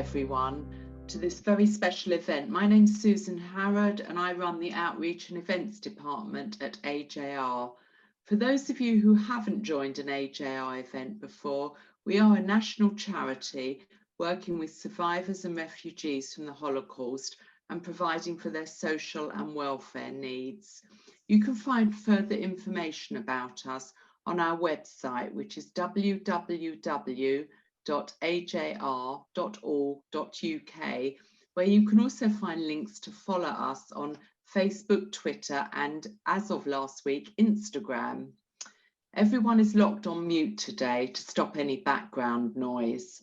everyone to this very special event. My name's Susan Harrod and I run the Outreach and Events Department at AJR. For those of you who haven't joined an AJR event before, we are a national charity working with survivors and refugees from the Holocaust and providing for their social and welfare needs. You can find further information about us on our website, which is www.ajr.org.uk, where you can also find links to follow us on Facebook, Twitter, and as of last week, Instagram. Everyone is locked on mute today to stop any background noise.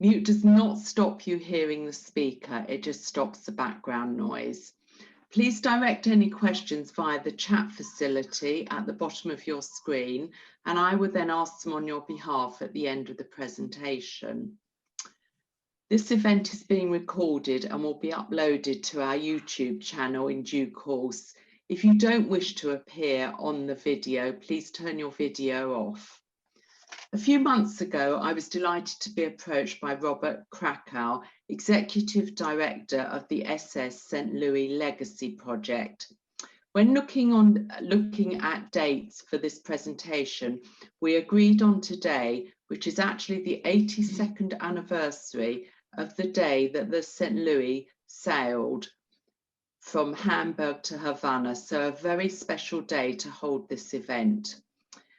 Mute does not stop you hearing the speaker, it just stops the background noise. Please direct any questions via the chat facility at the bottom of your screen, and I will then ask them on your behalf at the end of the presentation. This event is being recorded and will be uploaded to our YouTube channel in due course. If you don't wish to appear on the video, please turn your video off. A few months ago, I was delighted to be approached by Robert Krakow, Executive Director of the SS St. Louis Legacy Project. When looking at dates for this presentation, we agreed on today, which is actually the 82nd anniversary of the day that the St. Louis sailed from Hamburg to Havana, so a very special day to hold this event.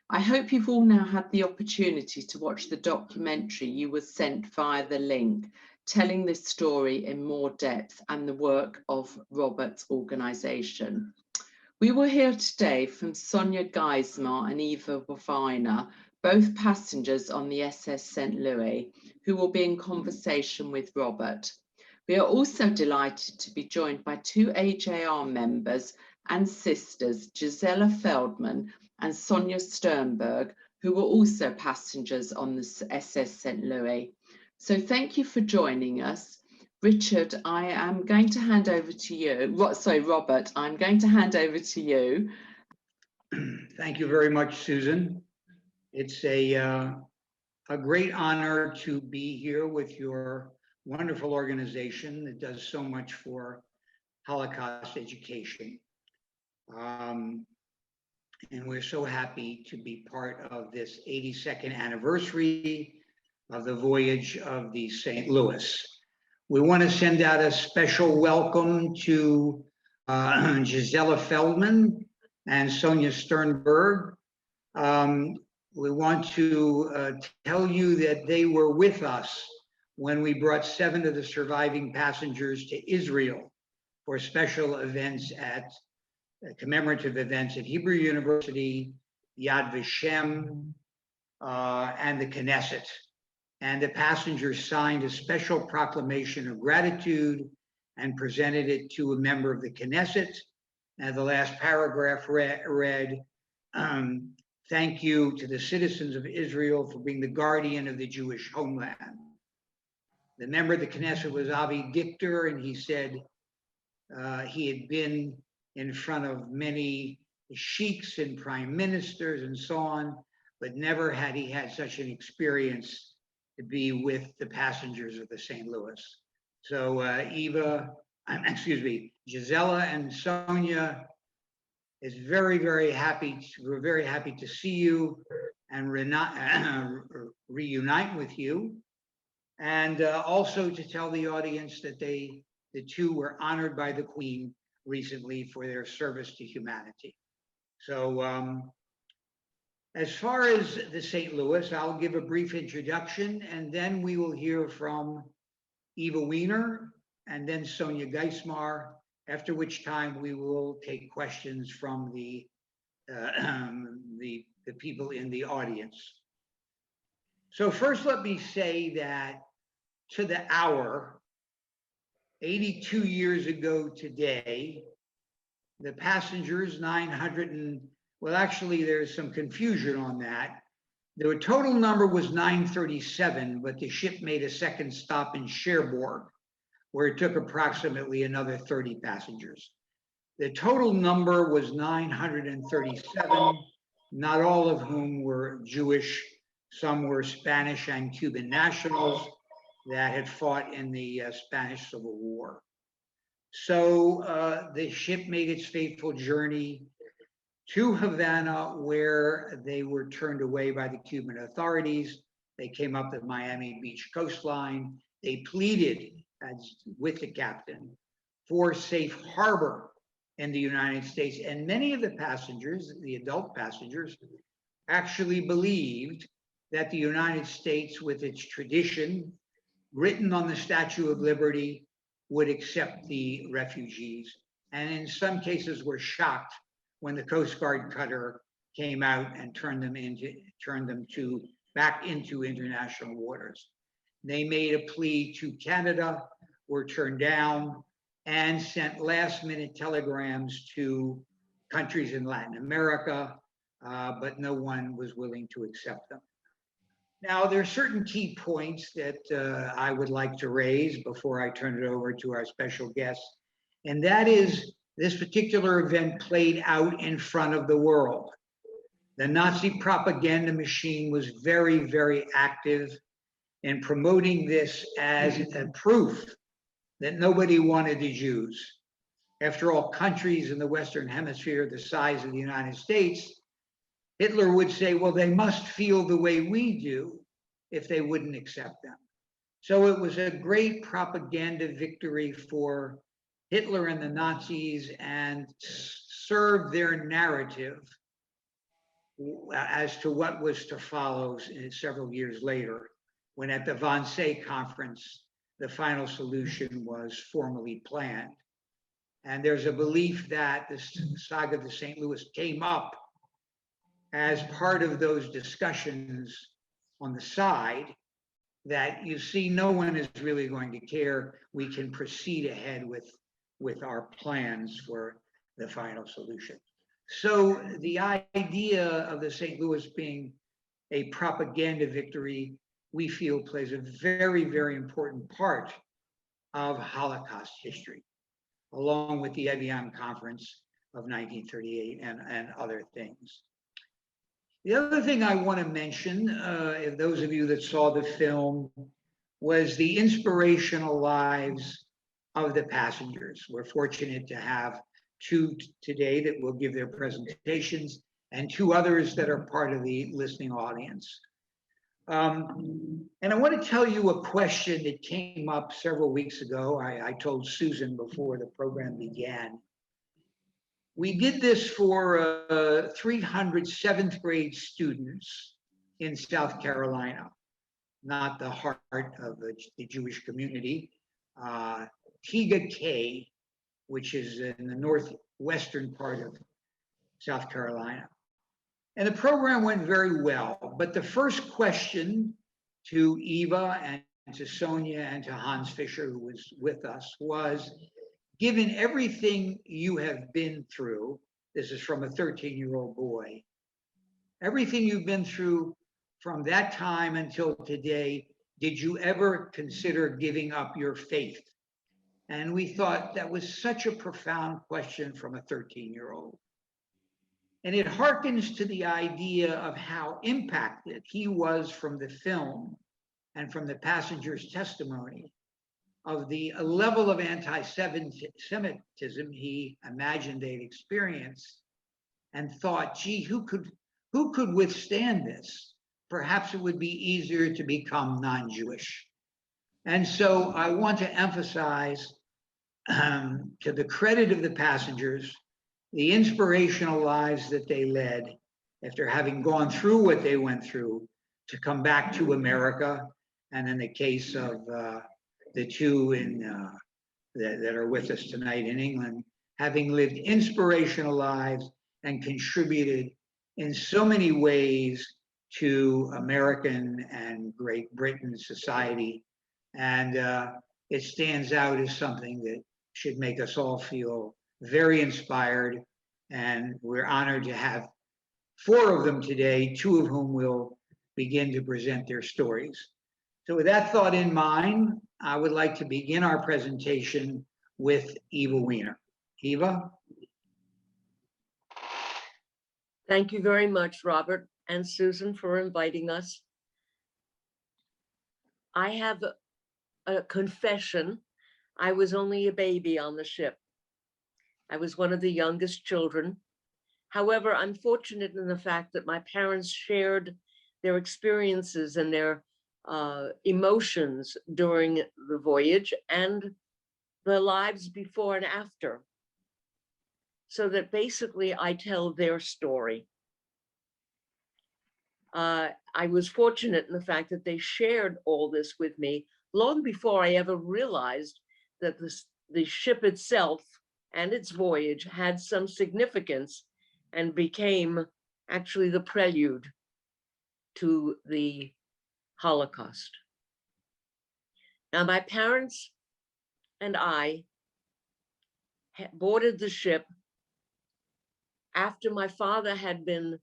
I hope you've all now had the opportunity to watch the documentary you were sent via the link, telling this story in more depth and the work of Robert's organisation. We will hear today from Sonia Geismar and Eva Wiener, both passengers on the SS St. Louis, who will be in conversation with Robert. We are also delighted to be joined by two AJR members and sisters, Gisela Feldman and Sonja Sternberg, who were also passengers on the SS St. Louis. So thank you for joining us. Richard, I am going to hand over to you. Robert, I'm going to hand over to you. Thank you very much, Susan. It's a great honor to be here with your wonderful organization that does so much for Holocaust education. And we're so happy to be part of this 82nd anniversary of the voyage of the St. Louis. We want to send out a special welcome to Gisela Feldman and Sonja Sternberg. We want to tell you that they were with us when we brought 7 of the surviving passengers to Israel for special events at commemorative events at Hebrew University, Yad Vashem, and the Knesset. And the passengers signed a special proclamation of gratitude and presented it to a member of the Knesset. And the last paragraph read, thank you to the citizens of Israel for being the guardian of the Jewish homeland. The member of the Knesset was Avi Dichter, and he said he had been in front of many sheiks and prime ministers and so on, but never had he had such an experience to be with the passengers of the St. Louis. So Gisela and Sonia is very, very happy. We're very happy to see you and reunite with you. And also to tell the audience that the two were honored by the Queen recently for their service to humanity. So as far as the St. Louis, I'll give a brief introduction and then we will hear from Eva Wiener and then Sonia Geismar, after which time we will take questions from the people in the audience. So first let me say that to the hour, 82 years ago today, the passengers, 900 well, actually, there's some confusion on that. The total number was 937, but the ship made a second stop in Cherbourg, where it took approximately another 30 passengers. The total number was 937, not all of whom were Jewish. Some were Spanish and Cuban nationals, that had fought in the Spanish Civil War. So the ship made its fateful journey to Havana, where they were turned away by the Cuban authorities. They came up the Miami Beach coastline. They pleaded with the captain for safe harbor in the United States. And many of the passengers, the adult passengers, actually believed that the United States, with its tradition written on the Statue of Liberty, would accept the refugees. And in some cases were shocked when the Coast Guard cutter came out and turned them back into international waters. They made a plea to Canada, were turned down, and sent last-minute telegrams to countries in Latin America, but no one was willing to accept them. Now, there are certain key points that I would like to raise before I turn it over to our special guest, and that is this particular event played out in front of the world. The Nazi propaganda machine was very, very active in promoting this as a proof that nobody wanted the Jews. After all, countries in the Western Hemisphere the size of the United States, Hitler would say, well, they must feel the way we do if they wouldn't accept them. So it was a great propaganda victory for Hitler and the Nazis, and served their narrative as to what was to follow several years later, when at the Wannsee conference, the final solution was formally planned. And there's a belief that the saga of the St. Louis came up as part of those discussions on the side, that you see, no one is really going to care. We can proceed ahead with our plans for the final solution. So the idea of the St. Louis being a propaganda victory, we feel plays a very, very important part of Holocaust history, along with the Evian Conference of 1938 and other things. The other thing I want to mention, if those of you that saw the film, was the inspirational lives of the passengers. We're fortunate to have two today that will give their presentations, and two others that are part of the listening audience. And I want to tell you a question that came up several weeks ago. I told Susan before the program began. We did this for 300 seventh grade students in South Carolina, not the heart of the Jewish community, Tiga K, which is in the northwestern part of South Carolina. And the program went very well, but the first question to Eva and to Sonia and to Hans Fischer, who was with us, was, given everything you have been through, this is from a 13-year-old boy, everything you've been through from that time until today, did you ever consider giving up your faith? And we thought that was such a profound question from a 13-year-old. And it harkens to the idea of how impacted he was from the film and from the passenger's testimony of the level of anti-Semitism he imagined they'd experienced, and thought, gee, who could withstand this? Perhaps it would be easier to become non-Jewish. And so I want to emphasize, to the credit of the passengers, the inspirational lives that they led after having gone through what they went through to come back to America. And in the case of the two that are with us tonight in England, having lived inspirational lives and contributed in so many ways to American and Great Britain society. And it stands out as something that should make us all feel very inspired. And we're honored to have 4 of them today, 2 of whom will begin to present their stories. So with that thought in mind, I would like to begin our presentation with Eva Wiener. Eva? Thank you very much, Robert and Susan, for inviting us. I have a confession. I was only a baby on the ship. I was one of the youngest children. However, I'm fortunate in the fact that my parents shared their experiences and their emotions during the voyage and the lives before and after. So that basically I tell their story. I was fortunate in the fact that they shared all this with me long before I ever realized that the ship itself and its voyage had some significance and became actually the prelude to the Holocaust. Now, my parents and I boarded the ship after my father had been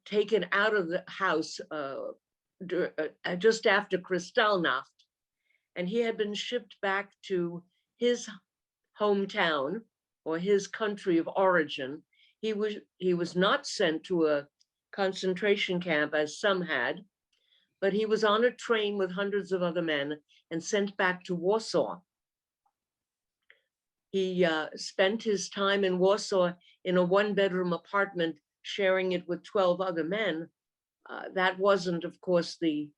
taken out of the house just after Kristallnacht, and he had been shipped back to his hometown or his country of origin. He was not sent to a concentration camp as some had, but he was on a train with hundreds of other men and sent back to Warsaw. He spent his time in Warsaw in a one-bedroom apartment, sharing it with 12 other men. That wasn't, of course, the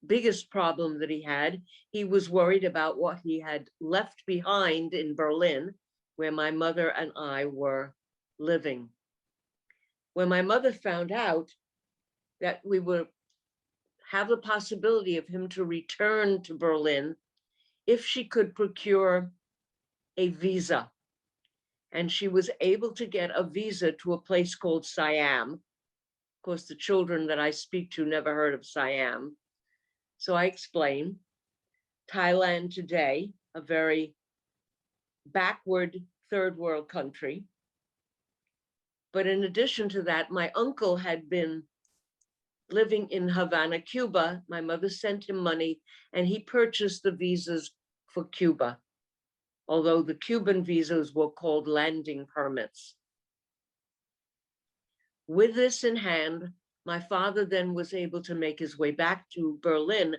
biggest problem that he had. He was worried about what he had left behind in Berlin, where my mother and I were living. When my mother found out that we would have the possibility of him to return to Berlin, if she could procure a visa, and she was able to get a visa to a place called Siam. Of course, the children that I speak to never heard of Siam. So I explain. Thailand today, a very backward third world country. But in addition to that, my uncle had been living in Havana, Cuba. My mother sent him money and he purchased the visas for Cuba, although the Cuban visas were called landing permits. With this in hand, my father then was able to make his way back to Berlin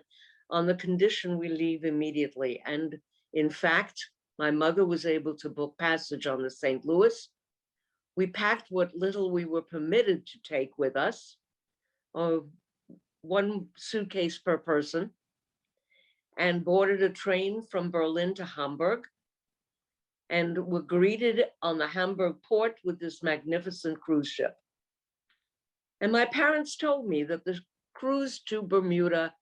on the condition we leave immediately. And in fact, my mother was able to book passage on the St. Louis. We packed what little we were permitted to take with us, one suitcase per person, and boarded a train from Berlin to Hamburg, and were greeted on the Hamburg port with this magnificent cruise ship. And my parents told me that the cruise to Bermuda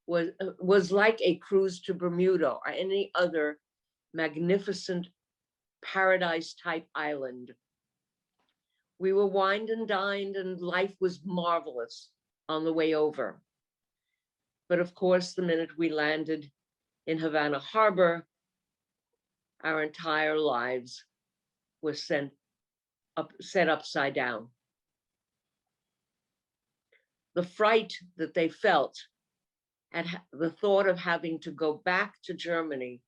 was like a cruise to Bermuda or any other magnificent paradise type island. We were wined and dined and life was marvelous on the way over. But of course, the minute we landed in Havana Harbor, our entire lives were set upside down. The fright that they felt at the thought of having to go back to Germany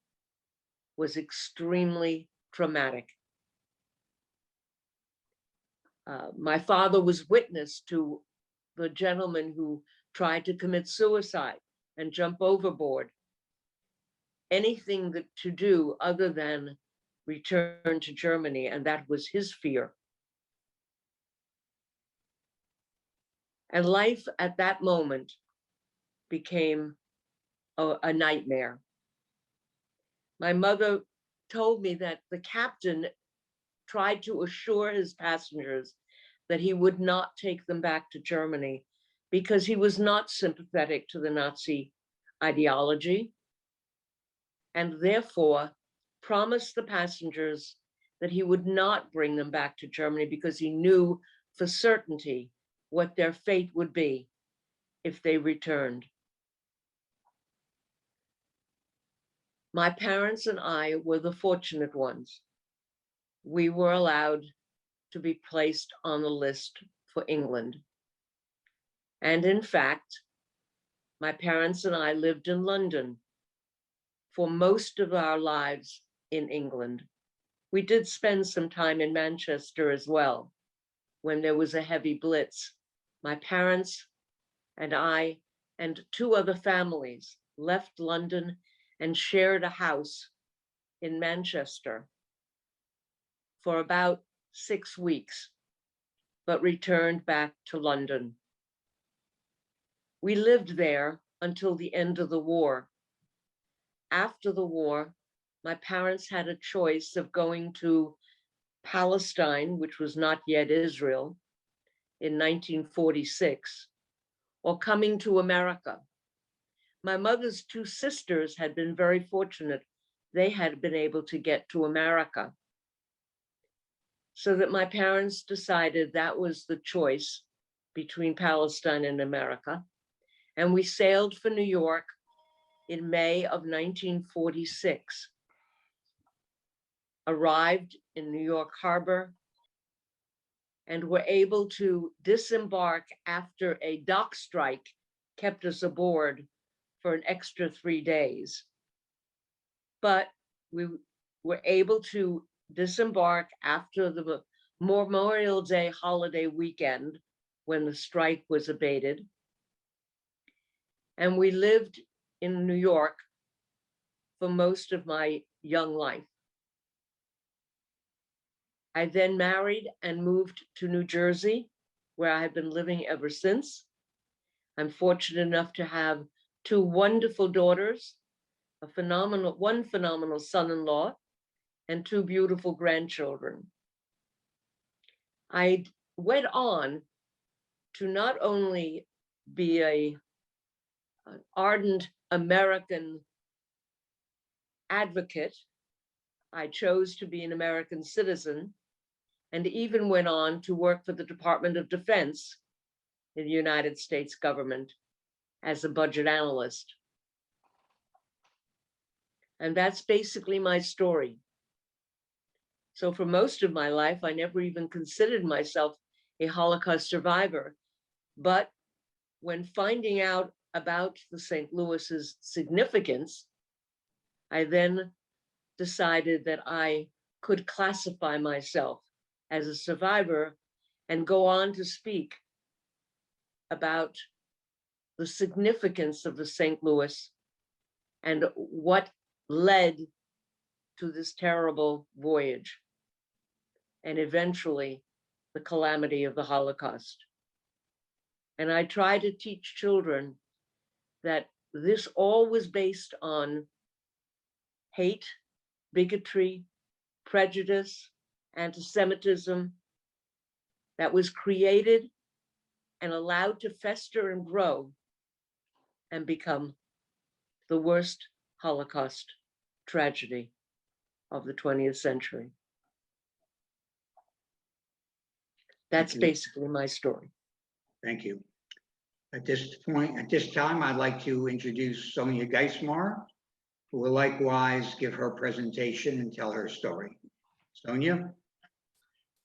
was extremely traumatic. My father was witness to the gentleman who tried to commit suicide and jump overboard. Anything to do other than return to Germany, and that was his fear. And life at that moment became a nightmare. My mother told me that the captain tried to assure his passengers that he would not take them back to Germany because he was not sympathetic to the Nazi ideology, and therefore promised the passengers that he would not bring them back to Germany because he knew for certainty what their fate would be if they returned. My parents and I were the fortunate ones. We were allowed to be placed on the list for England. And in fact, my parents and I lived in London for most of our lives in England. We did spend some time in Manchester as well, when there was a heavy blitz. My parents and I and two other families left London and shared a house in Manchester for about 6 weeks, but returned back to London. We lived there until the end of the war. After the war, my parents had a choice of going to Palestine, which was not yet Israel, in 1946, or coming to America. My mother's two sisters had been very fortunate. They had been able to get to America. So that my parents decided that was the choice between Palestine and America. And we sailed for New York in May of 1946. Arrived in New York Harbor and were able to disembark after a dock strike kept us aboard for an extra 3 days. But we were able to disembark after the Memorial Day holiday weekend when the strike was abated. And we lived in New York for most of my young life. I then married and moved to New Jersey, where I have been living ever since. I'm fortunate enough to have two wonderful daughters, one phenomenal son-in-law, and two beautiful grandchildren. I went on to not only be an ardent American advocate, I chose to be an American citizen, and even went on to work for the Department of Defense in the United States government as a budget analyst. And that's basically my story. So for most of my life, I never even considered myself a Holocaust survivor. But when finding out about the St. Louis's significance, I then decided that I could classify myself as a survivor and go on to speak about the significance of the St. Louis and what led to this terrible voyage and eventually the calamity of the Holocaust. And I try to teach children that this all was based on hate, bigotry, prejudice, antisemitism that was created and allowed to fester and grow and become the worst Holocaust tragedy of the 20th century. That's basically my story. Thank you. At this point, at this time, I'd like to introduce Sonia Geismar, who will likewise give her presentation and tell her story. Sonia?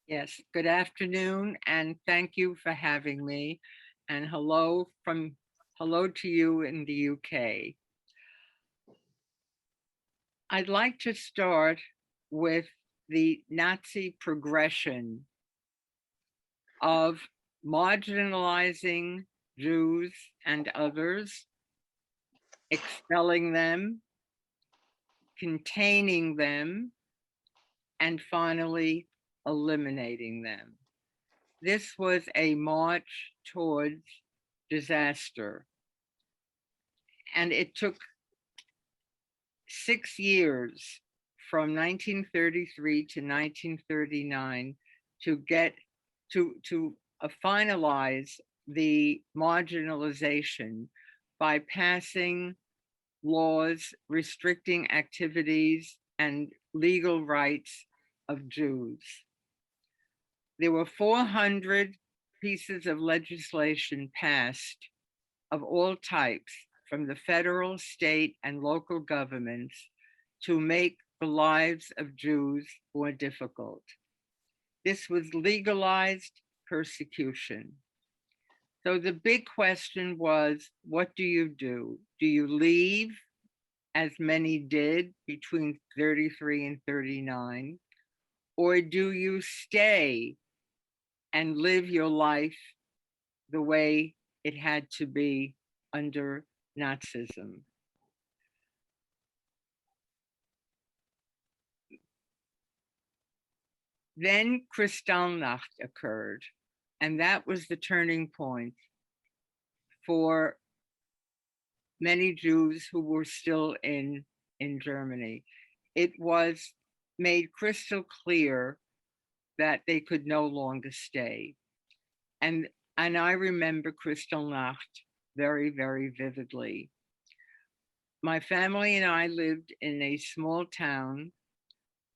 Yes, good afternoon, and thank you for having me. And hello to you in the UK. I'd like to start with the Nazi progression of marginalizing Jews and others, expelling them, containing them, and finally eliminating them. This was a march towards disaster. And it took 6 years from 1933 to 1939 to get to finalize the marginalization by passing laws restricting activities and legal rights of Jews. There were 400 pieces of legislation passed of all types from the federal, state, and local governments to make the lives of Jews more difficult. This was legalized persecution. So the big question was, what do you do? Do you leave, as many did between 33 and 39, or do you stay and live your life the way it had to be under Nazism? Then Kristallnacht occurred, and that was the turning point for many Jews who were still in Germany. It was made crystal clear that they could no longer stay. And I remember Kristallnacht very, very vividly. My family and I lived in a small town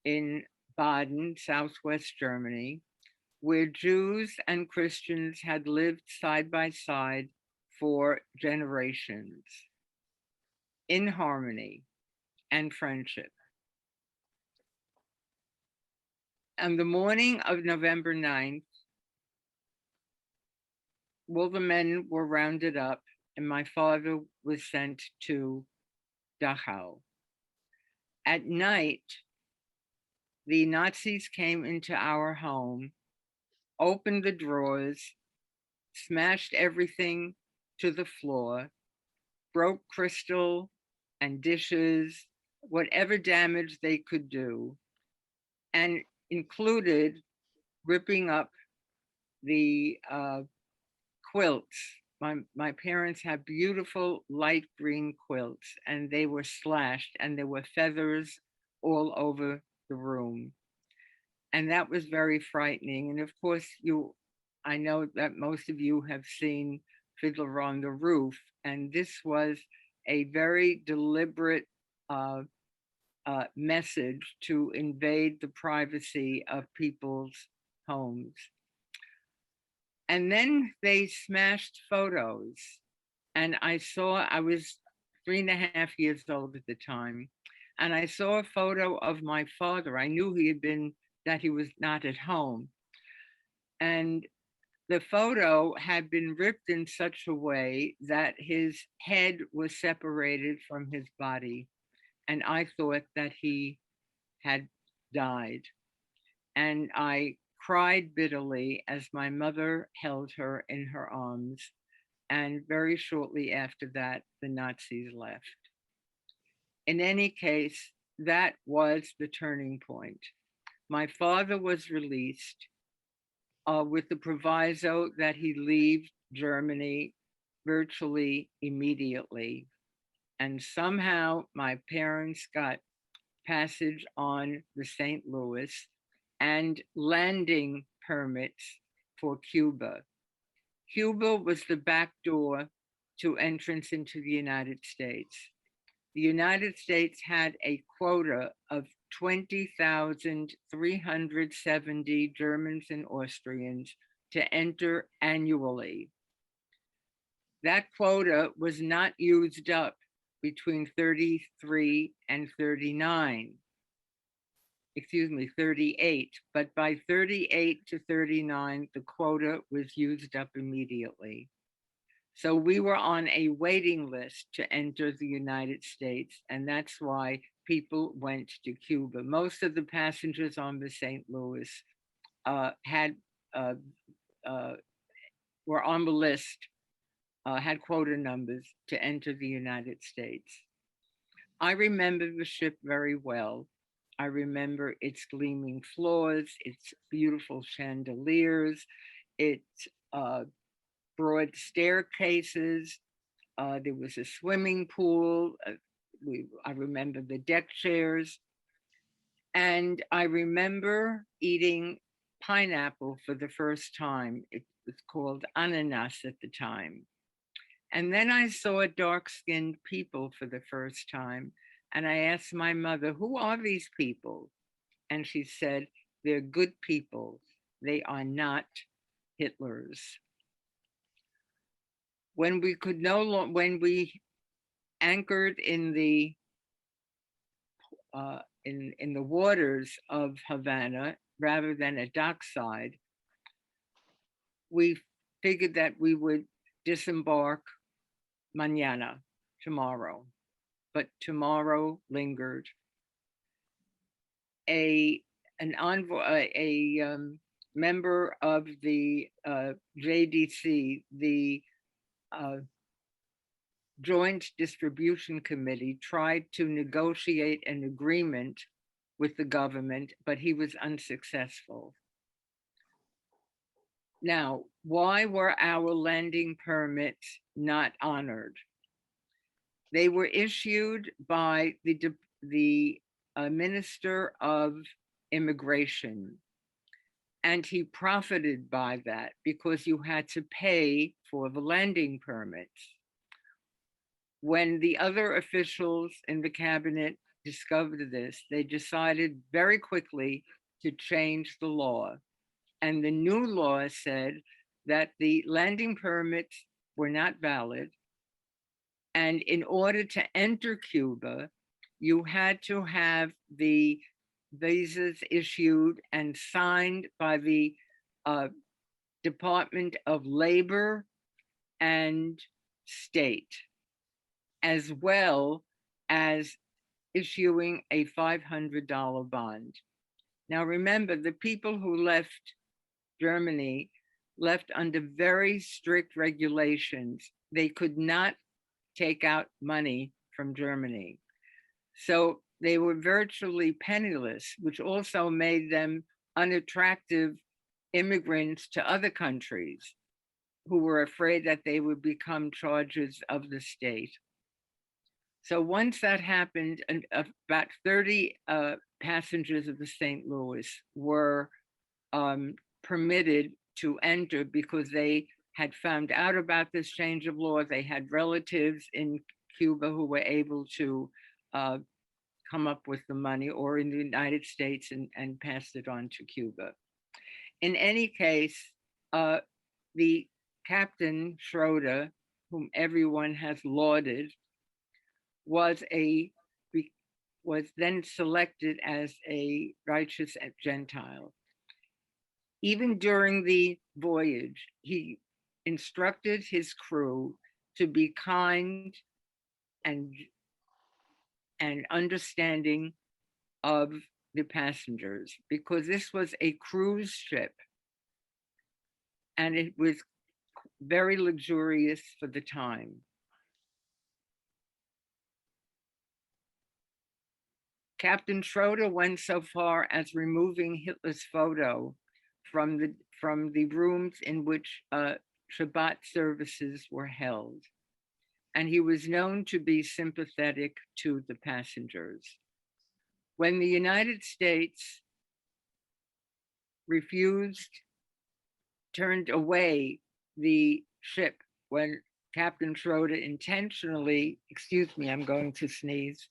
in Baden, southwest Germany, where Jews and Christians had lived side by side for generations in harmony and friendship. On the morning of November 9th, all the men were rounded up and my father was sent to Dachau. At night, the Nazis came into our home, opened the drawers, smashed everything to the floor, broke crystal and dishes, whatever damage they could do, and included ripping up the quilts. My parents had beautiful light green quilts, and they were slashed, and there were feathers all over the room. And that was very frightening. And of course, I know that most of you have seen Fiddler on the Roof, and this was a very deliberate message to invade the privacy of people's homes. And then they smashed photos. And I was 3.5 years old at the time. And I saw a photo of my father. I knew that he was not at home. And the photo had been ripped in such a way that his head was separated from his body. And I thought that he had died. And I cried bitterly as my mother held her in her arms. And very shortly after that, the Nazis left. In any case, that was the turning point. My father was released with the proviso that he leave Germany virtually immediately. And somehow my parents got passage on the St. Louis and landing permits for Cuba. Cuba was the back door to entrance into the United States. The United States had a quota of 20,370 Germans and Austrians to enter annually. That quota was not used up between 38, but by 38 to 39, the quota was used up immediately. So we were on a waiting list to enter the United States, and that's why people went to Cuba. Most of the passengers on the St. Louis were on the list, had quota numbers to enter the United States. I remember the ship very well. I remember its gleaming floors, its beautiful chandeliers, its broad staircases. There was a swimming pool. I remember the deck chairs. And I remember eating pineapple for the first time. It was called ananas at the time. And then I saw dark-skinned people for the first time. And I asked my mother, who are these people? And she said, they're good people. They are not Hitlers. When we anchored in the waters of Havana rather than a dockside, we figured that we would disembark mañana, tomorrow, but tomorrow lingered. An envoy, a member of the JDC, the Joint Distribution Committee, tried to negotiate an agreement with the government, but he was unsuccessful. Now, why were our landing permits not honored? They were issued by the Minister of Immigration, and he profited by that because you had to pay for the landing permits. When the other officials in the cabinet discovered this, they decided very quickly to change the law. And the new law said that the landing permits were not valid. And in order to enter Cuba, you had to have the visas issued and signed by the Department of Labor and State, as well as issuing a $500 bond. Now remember, the people who left Germany left under very strict regulations. They could not take out money from Germany. So they were virtually penniless, which also made them unattractive immigrants to other countries who were afraid that they would become charges of the state. So once that happened, about 30 passengers of the St. Louis were permitted to enter because they had found out about this change of law. They had relatives in Cuba who were able to come up with the money, or in the United States, and passed it on to Cuba. In any case, the Captain Schroeder, whom everyone has lauded, was then selected as a righteous Gentile. Even during the voyage, he instructed his crew to be kind and understanding of the passengers, because this was a cruise ship and it was very luxurious for the time. Captain Schroeder went so far as removing Hitler's photo from the rooms in which Shabbat services were held. And he was known to be sympathetic to the passengers. When the United States turned away the ship, when Captain Schroeder intentionally, excuse me, I'm going to sneeze,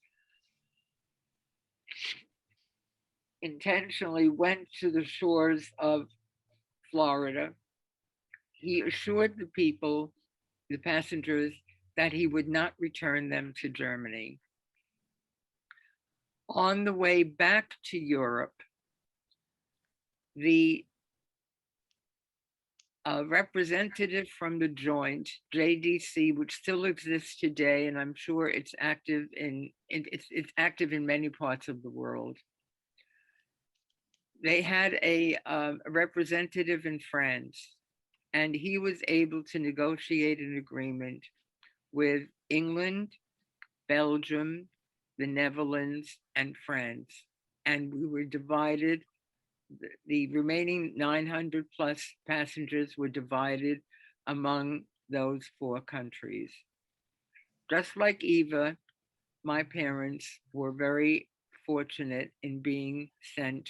intentionally went to the shores of Florida, he assured the passengers, that he would not return them to Germany. On the way back to Europe, the representative from the Joint, JDC, which still exists today, and I'm sure it's active in many parts of the world. They had a representative in France, and he was able to negotiate an agreement with England, Belgium, the Netherlands, and France. And we were divided. The remaining 900 plus passengers were divided among those 4 countries. Just like Eva, my parents were very fortunate in being sent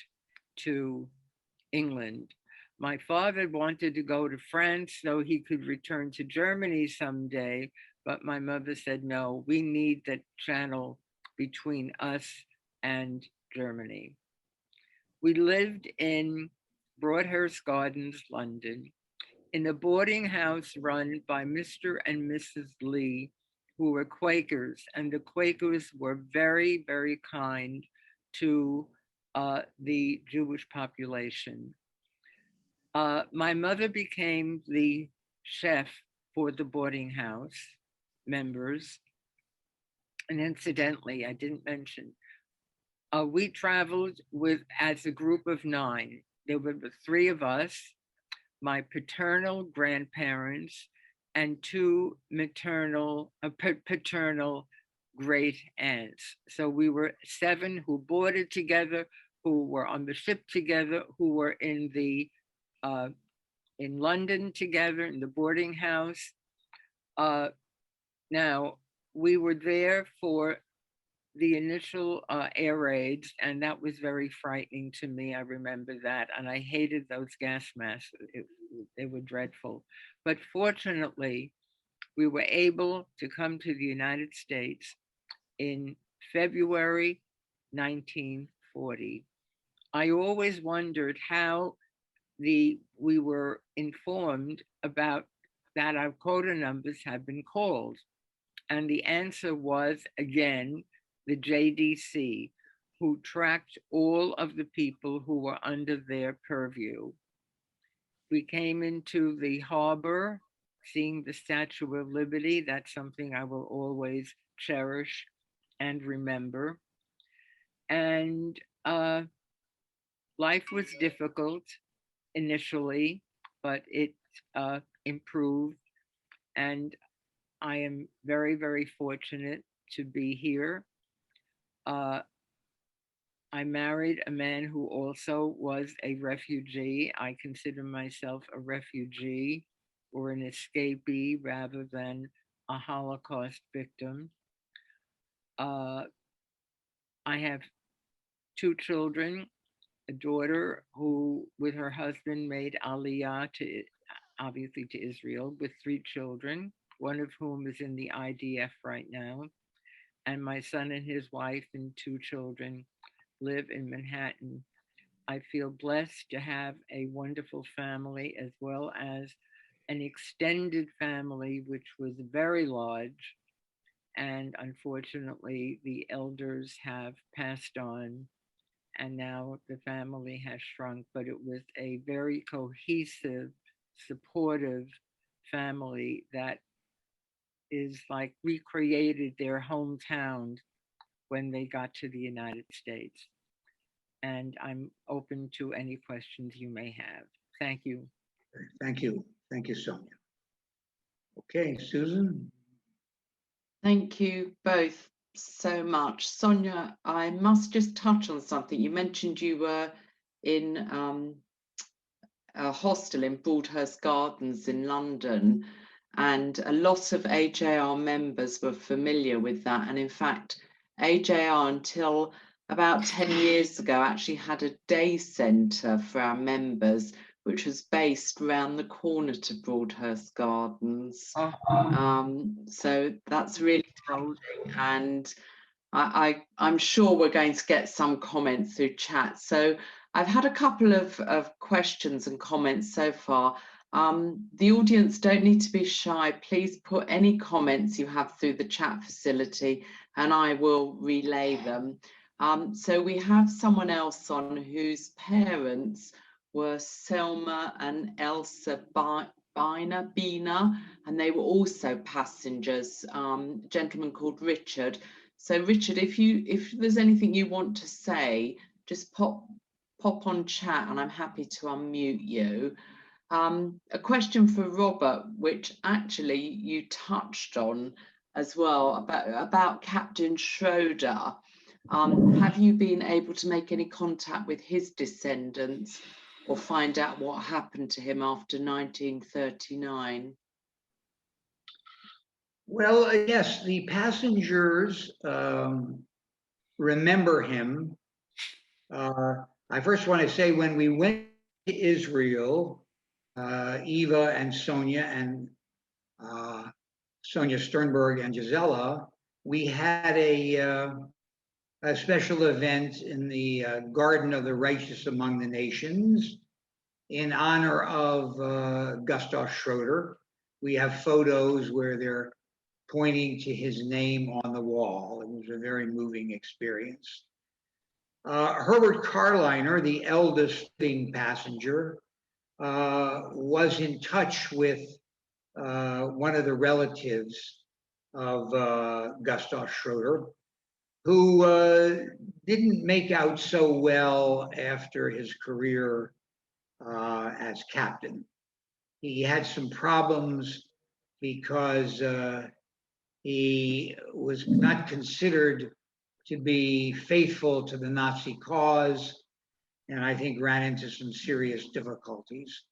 to England. My father wanted to go to France so he could return to Germany someday, but my mother said, no, we need that channel between us and Germany. We lived in Broadhurst Gardens, London, in a boarding house run by Mr. and Mrs. Lee, who were Quakers, and the Quakers were very, very kind to the Jewish population. My mother became the chef for the boarding house members. And incidentally, I didn't mention, we traveled as a group of 9. There were the 3 of us, my paternal grandparents, and 2 paternal great aunts. So we were 7 who boarded together, who were on the ship together, who were in London together in the boarding house. Now, we were there for the initial air raids, and that was very frightening to me. I remember that, and I hated those gas masks. They were dreadful. But fortunately, we were able to come to the United States in February 1940. I always wondered how we were informed about that our quota numbers had been called. And the answer was, again, the JDC, who tracked all of the people who were under their purview. We came into the harbor, seeing the Statue of Liberty. That's something I will always cherish and remember. And life was difficult initially, but it improved. And I am very, very fortunate to be here. I married a man who also was a refugee. I consider myself a refugee or an escapee rather than a Holocaust victim. I have 2 children, a daughter who, with her husband, made Aliyah obviously to Israel, with 3 children, one of whom is in the IDF right now. And my son and his wife and 2 children live in Manhattan. I feel blessed to have a wonderful family, as well as an extended family, which was very large. And unfortunately, the elders have passed on, and now the family has shrunk, but it was a very cohesive, supportive family that is like recreated their hometown when they got to the United States. And I'm open to any questions you may have. Thank you. Thank you. Thank you, Sonia. Okay, Susan. Thank you both so much. Sonia, I must just touch on something. You mentioned you were in a hostel in Broadhurst Gardens in London, and a lot of AJR members were familiar with that. And in fact, AJR, until about 10 years ago, actually had a day centre for our members, which was based around the corner to Broadhurst Gardens. So that's really touching, and I'm sure we're going to get some comments through chat. So I've had a couple of questions and comments so far. The audience don't need to be shy. Please put any comments you have through the chat facility and I will relay them. So we have someone else on whose parents were Selma and Elsa Bina, and they were also passengers, a gentleman called Richard. So Richard, if there's anything you want to say, just pop on chat and I'm happy to unmute you. A question for Robert, which actually you touched on as well, about Captain Schroeder. Have you been able to make any contact with his descendants or find out what happened to him after 1939? Well, yes, the passengers remember him. I first want to say, when we went to Israel, Eva and Sonia and Sonia Sternberg and Gisela, we had a special event in the Garden of the Righteous Among the Nations in honor of Gustav Schroeder. We have photos where they're pointing to his name on the wall. It was a very moving experience. Herbert Carliner, the eldest living passenger, was in touch with one of the relatives of Gustav Schroeder, who didn't make out so well after his career as captain. He had some problems because He was not considered to be faithful to the Nazi cause, and I think ran into some serious difficulties.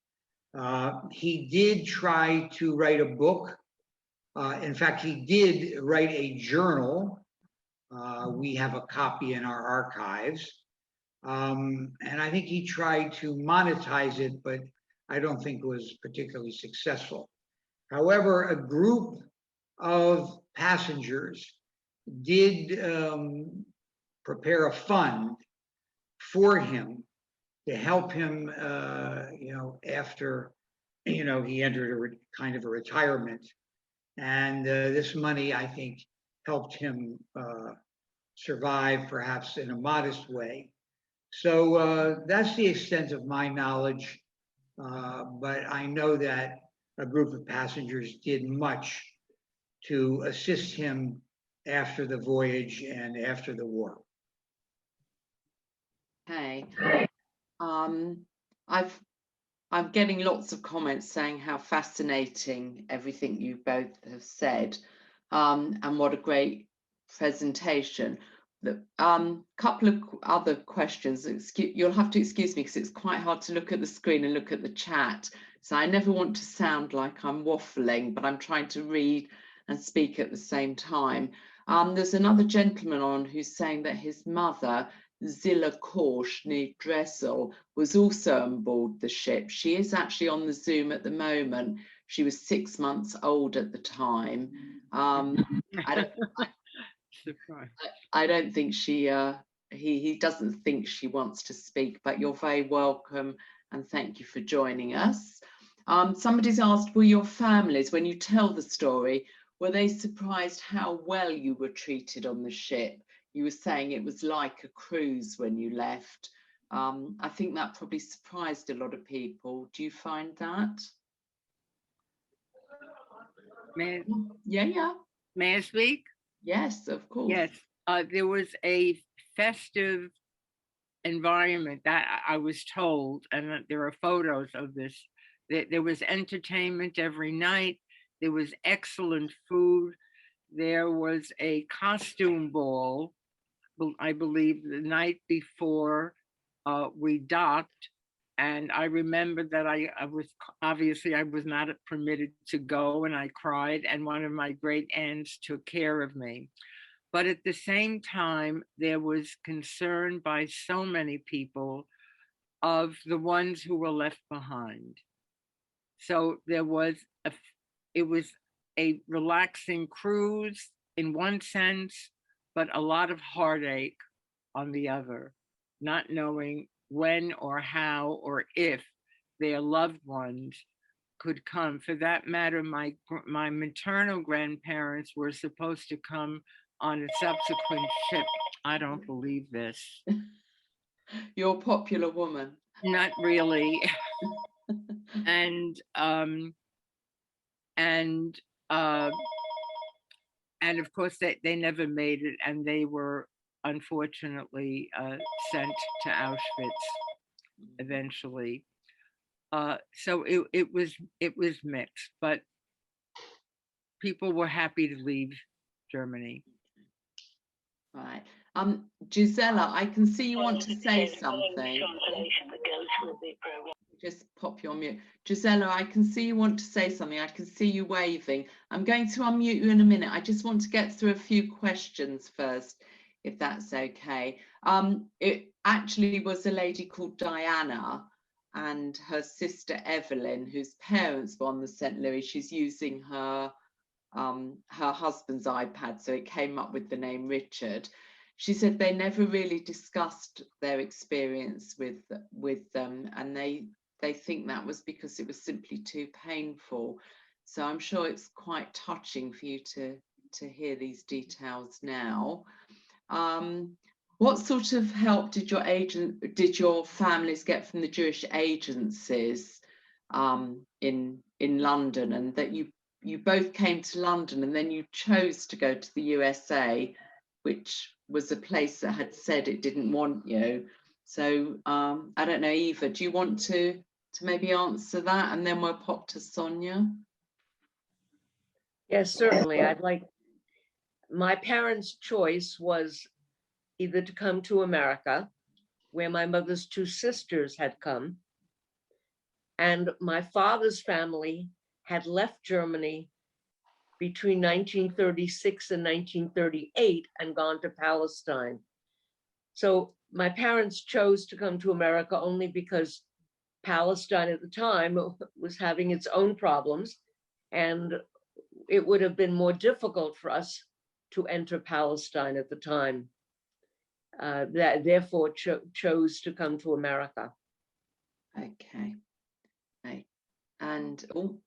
He did try to write a book. In fact, he did write a journal. We have a copy in our archives. And I think he tried to monetize it, but I don't think it was particularly successful. However, a group of passengers did prepare a fund for him to help him, after, he entered kind of a retirement. And this money, I think, helped him survive, perhaps in a modest way. So that's the extent of my knowledge. But I know that a group of passengers did much to assist him after the voyage and after the war. Okay. I'm getting lots of comments saying how fascinating everything you both have said, and what a great presentation. Couple of other questions. You'll have to excuse me because it's quite hard to look at the screen and look at the chat. So I never want to sound like I'm waffling, but I'm trying to read and speak at the same time. There's another gentleman on who's saying that his mother, Zilla Korsch, near Dressel, was also on board the ship. She is actually on the Zoom at the moment. She was 6 months old at the time. I don't think he doesn't think she wants to speak, but you're very welcome and thank you for joining us. Somebody's asked, were your families, when you tell the story, were they surprised how well you were treated on the ship? You were saying it was like a cruise when you left. I think that probably surprised a lot of people. Do you find that? Yeah. May I speak? Yes, of course. Yes, there was a festive environment that I was told, and there are photos of this. There was entertainment every night. There was excellent food. There was a costume ball, I believe, the night before we docked. And I remember that I was not permitted to go, and I cried, and one of my great aunts took care of me. But at the same time, there was concern by so many people of the ones who were left behind. So it was a relaxing cruise in one sense, but a lot of heartache on the other, not knowing when or how or if their loved ones could come. For that matter, my maternal grandparents were supposed to come on a subsequent ship. I don't believe this. You're a popular woman. Not really. And of course they never made it, and they were unfortunately sent to Auschwitz eventually. So it was mixed, but people were happy to leave Germany. Right. Gisela, I can see you want to say something. Just pop you on mute. Gisela, I can see you want to say something. I can see you waving. I'm going to unmute you in a minute. I just want to get through a few questions first, if that's okay. It actually was a lady called Diana and her sister Evelyn, whose parents were on the St. Louis. She's using her husband's iPad, so it came up with the name Richard. She said they never really discussed their experience with them, and they think that was because it was simply too painful. So I'm sure it's quite touching for you to hear these details now. What sort of help did your families get from the Jewish agencies in London, and that you both came to London and then you chose to go to the USA, which was a place that had said it didn't want you. So I don't know, Eva, do you want to maybe answer that, and then we'll pop to Sonia? Yes, certainly. I'd like my parents' choice was either to come to America, where my mother's two sisters had come, and my father's family had left Germany between 1936 and 1938 and gone to Palestine. So my parents chose to come to America only because Palestine at the time was having its own problems, and it would have been more difficult for us to enter Palestine at the time. That therefore chose to come to America. Okay. Okay. And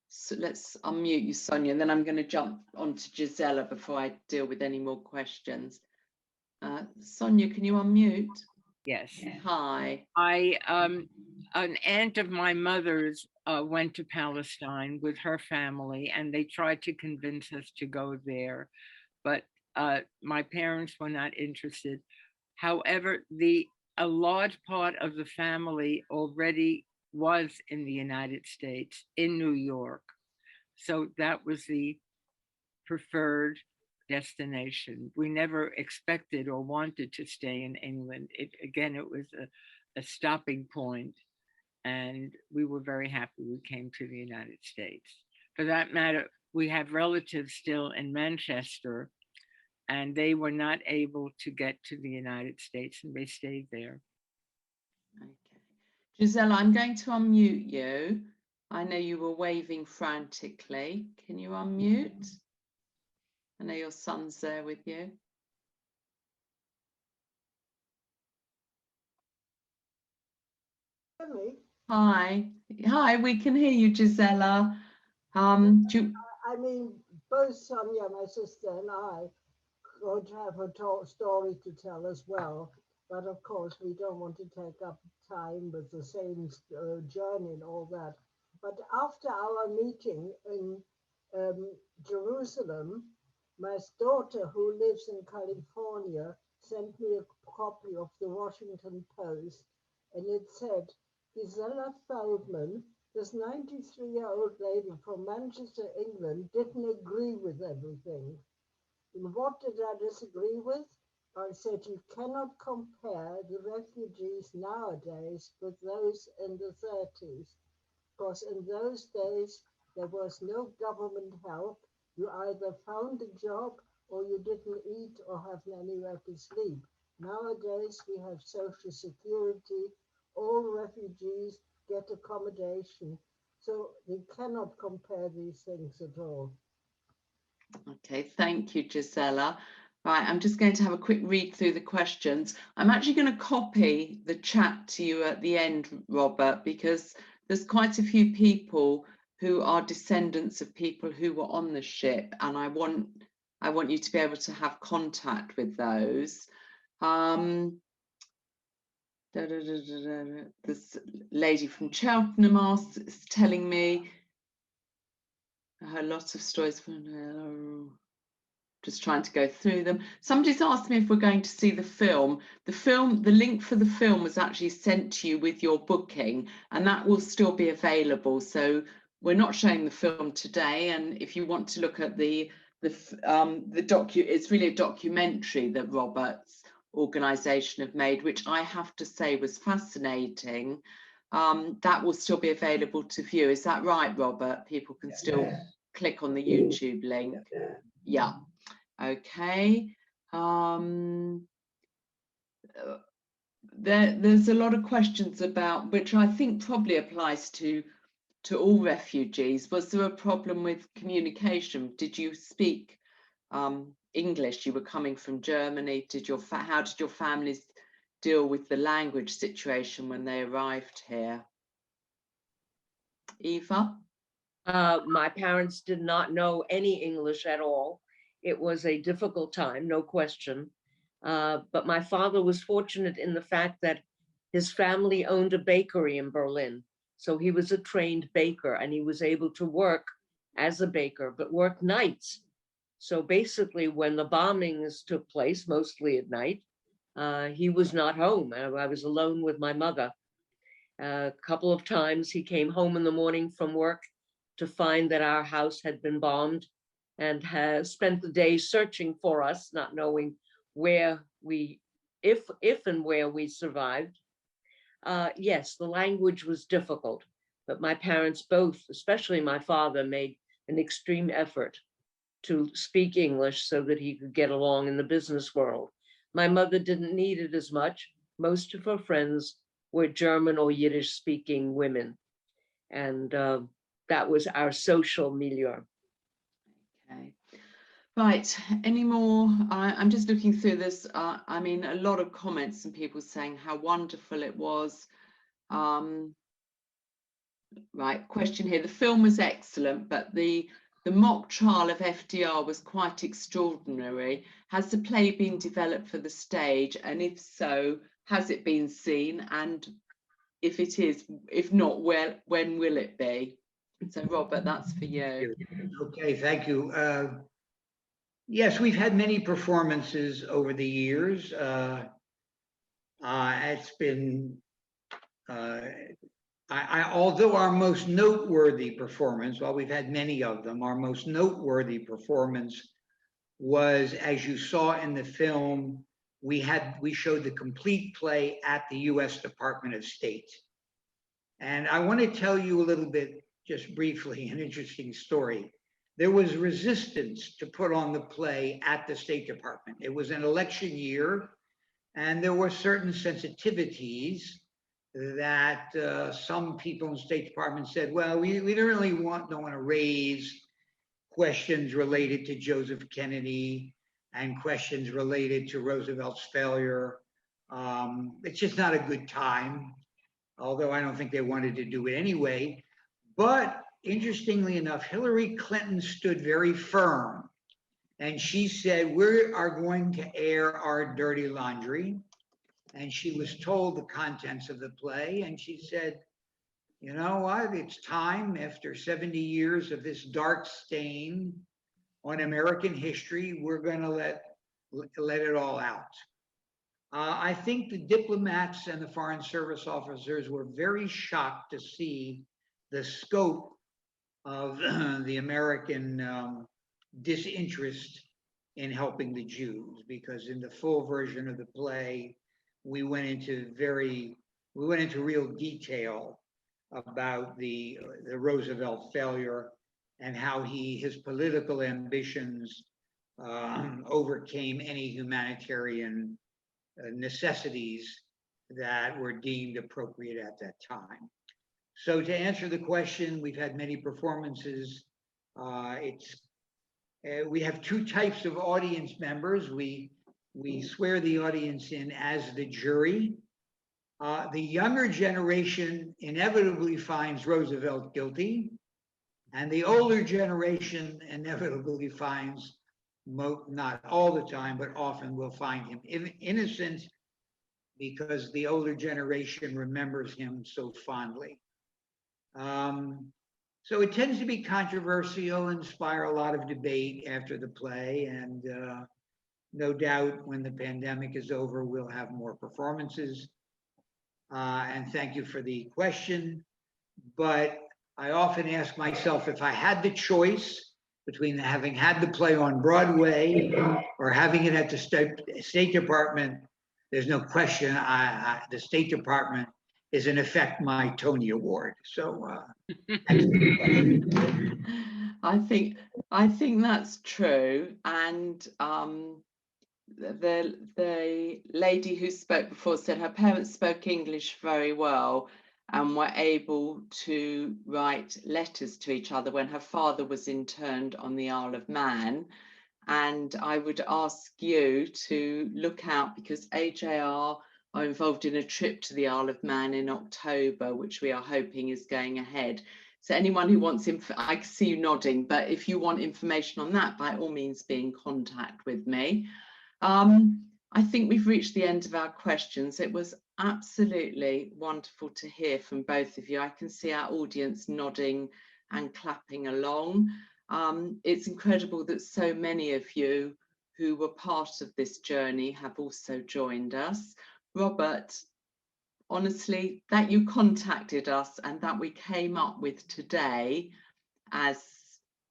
so let's unmute you, Sonia, and then I'm going to jump on to Gisela before I deal with any more questions. Sonia, can you unmute? Yes. Hi. An aunt of my mother's went to Palestine with her family, and they tried to convince us to go there, but my parents were not interested. However, a large part of the family already was in the United States, in New York. So that was the preferred destination. We never expected or wanted to stay in England. It was a stopping point, and we were very happy we came to the United States. For that matter, we have relatives still in Manchester, and they were not able to get to the United States, and they stayed there. Okay. Gisela, I'm going to unmute you. I know you were waving frantically. Can you unmute? I know your son's there with you. Hi. Hi, we can hear you, Gisela. I mean, both Sonia, my sister, and I going to have a story to tell as well. But of course, we don't want to take up time with the same journey and all that. But after our meeting in Jerusalem, my daughter, who lives in California, sent me a copy of the Washington Post, and it said, Gisela Feldman, this 93-year-old lady from Manchester, England, didn't agree with everything. And what did I disagree with? I said you cannot compare the refugees nowadays with those in the 30s, because in those days there was no government help. You either found a job or you didn't eat or have anywhere to sleep. Nowadays we have Social Security, all refugees get accommodation. So we cannot compare these things at all. Okay, thank you, Gisela. Right, I'm just going to have a quick read through the questions. I'm actually going to copy the chat to you at the end, Robert, because there's quite a few people who are descendants of people who were on the ship, and I want you to be able to have contact with those. This lady from Cheltenham is telling me her lots of stories from her. Just trying to go through them. Somebody's asked me if we're going to see the film. The link for the film was actually sent to you with your booking, and that will still be available. So we're not showing the film today, and if you want to look at it's really a documentary that Robert's organisation have made, which I have to say was fascinating. That will still be available to view. Is that right, Robert? People can still click on the YouTube link. Yeah. Okay. There's a lot of questions about, which I think probably applies to all refugees. Was there a problem with communication? Did you speak English? You were coming from Germany. How did your families deal with the language situation when they arrived here? Eva? My parents did not know any English at all. It was a difficult time, no question. But my father was fortunate in the fact that his family owned a bakery in Berlin. So he was a trained baker, and he was able to work as a baker, but work nights. So basically, when the bombings took place, mostly at night, he was not home. I was alone with my mother. A couple of times he came home in the morning from work to find that our house had been bombed, and has spent the day searching for us, not knowing where we, if and where we survived. Yes, the language was difficult, but my parents both, especially my father, made an extreme effort to speak English so that he could get along in the business world. My mother didn't need it as much. Most of her friends were German or Yiddish speaking women. And that was our social milieu. Okay. Right, any more? I'm just looking through this. I mean, a lot of comments and people saying how wonderful it was. Right, question here. The film was excellent, but the mock trial of FDR was quite extraordinary. Has the play been developed for the stage? And if so, has it been seen? And if it is, if not, when will it be? So Robert, that's for you. Okay, thank you. Yes, we've had many performances over the years. It's been, although our most noteworthy performance, while we've had many of them, our most noteworthy performance was, as you saw in the film, we showed the complete play at the U.S. Department of State. And I want to tell you a little bit, just briefly, an interesting story. There was resistance to put on the play at the State Department. It was an election year, and there were certain sensitivities that some people in the State Department said, well, we don't really don't want to raise questions related to Joseph Kennedy and questions related to Roosevelt's failure. It's just not a good time, although I don't think they wanted to do it anyway. But interestingly enough, Hillary Clinton stood very firm, and she said, we are going to air our dirty laundry. And she was told the contents of the play, and she said, you know what, it's time, after 70 years of this dark stain on American history, we're going to let it all out. I think the diplomats and the foreign service officers were very shocked to see the scope of the American disinterest in helping the Jews, because in the full version of the play, we went into real detail about the Roosevelt failure and how his political ambitions overcame any humanitarian necessities that were deemed appropriate at that time. So to answer the question, we've had many performances. We have two types of audience members. We swear the audience in as the jury. The younger generation inevitably finds Roosevelt guilty, and the older generation inevitably finds, not all the time, but often will find him innocent, because the older generation remembers him so fondly. So it tends to be controversial, inspire a lot of debate after the play, and no doubt when the pandemic is over, we'll have more performances. And thank you for the question. But I often ask myself, if I had the choice between having had the play on Broadway or having it at the State Department, there's no question the State Department is in effect my Tony Award. So I think that's true. And the lady who spoke before said her parents spoke English very well and were able to write letters to each other when her father was interned on the Isle of Man. And I would ask you to look out, because AJR are involved in a trip to the Isle of Man in October, which we are hoping is going ahead. So anyone who wants I can see you nodding, but if you want information on that, by all means be in contact with me. I think we've reached the end of our questions. It was absolutely wonderful to hear from both of you. I can see our audience nodding and clapping along. It's incredible that so many of you who were part of this journey have also joined us. Robert, honestly, that you contacted us and that we came up with today as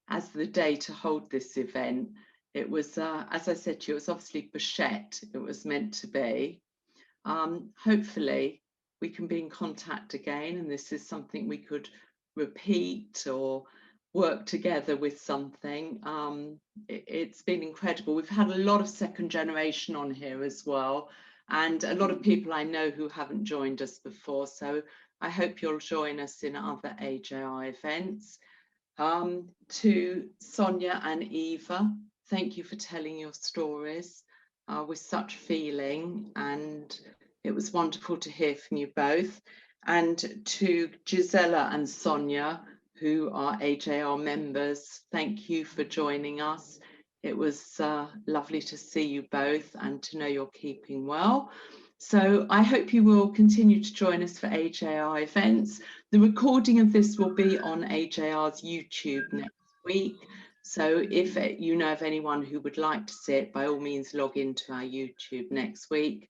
as the day to hold this event. It was, as I said to you, it was obviously Bichette, it was meant to be. Hopefully we can be in contact again, and this is something we could repeat or work together with something. It's been incredible. We've had a lot of second generation on here as well, and a lot of people I know who haven't joined us before. So I hope you'll join us in other AJI events. To Sonia and Eva, thank you for telling your stories with such feeling, and it was wonderful to hear from you both. And to Gisela and Sonia, who are AJR members, thank you for joining us. It was lovely to see you both and to know you're keeping well. So I hope you will continue to join us for AJR events. The recording of this will be on AJR's YouTube next week. So if you know of anyone who would like to see it, by all means log into our YouTube next week.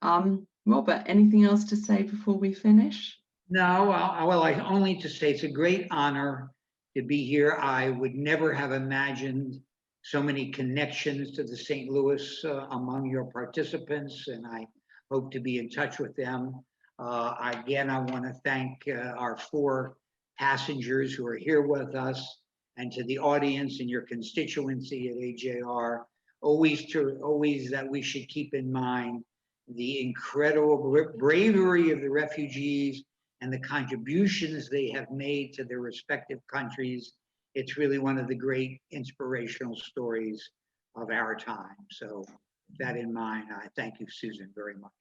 Robert, anything else to say before we finish? No, well, I only to say it's a great honor to be here. I would never have imagined so many connections to the St. Louis among your participants, and I hope to be in touch with them. Again, I want to thank our 4 passengers who are here with us, and to the audience and your constituency at AJR. Always that we should keep in mind the incredible bravery of the refugees and the contributions they have made to their respective countries. It's really one of the great inspirational stories of our time. So with that in mind, I thank you, Susan, very much.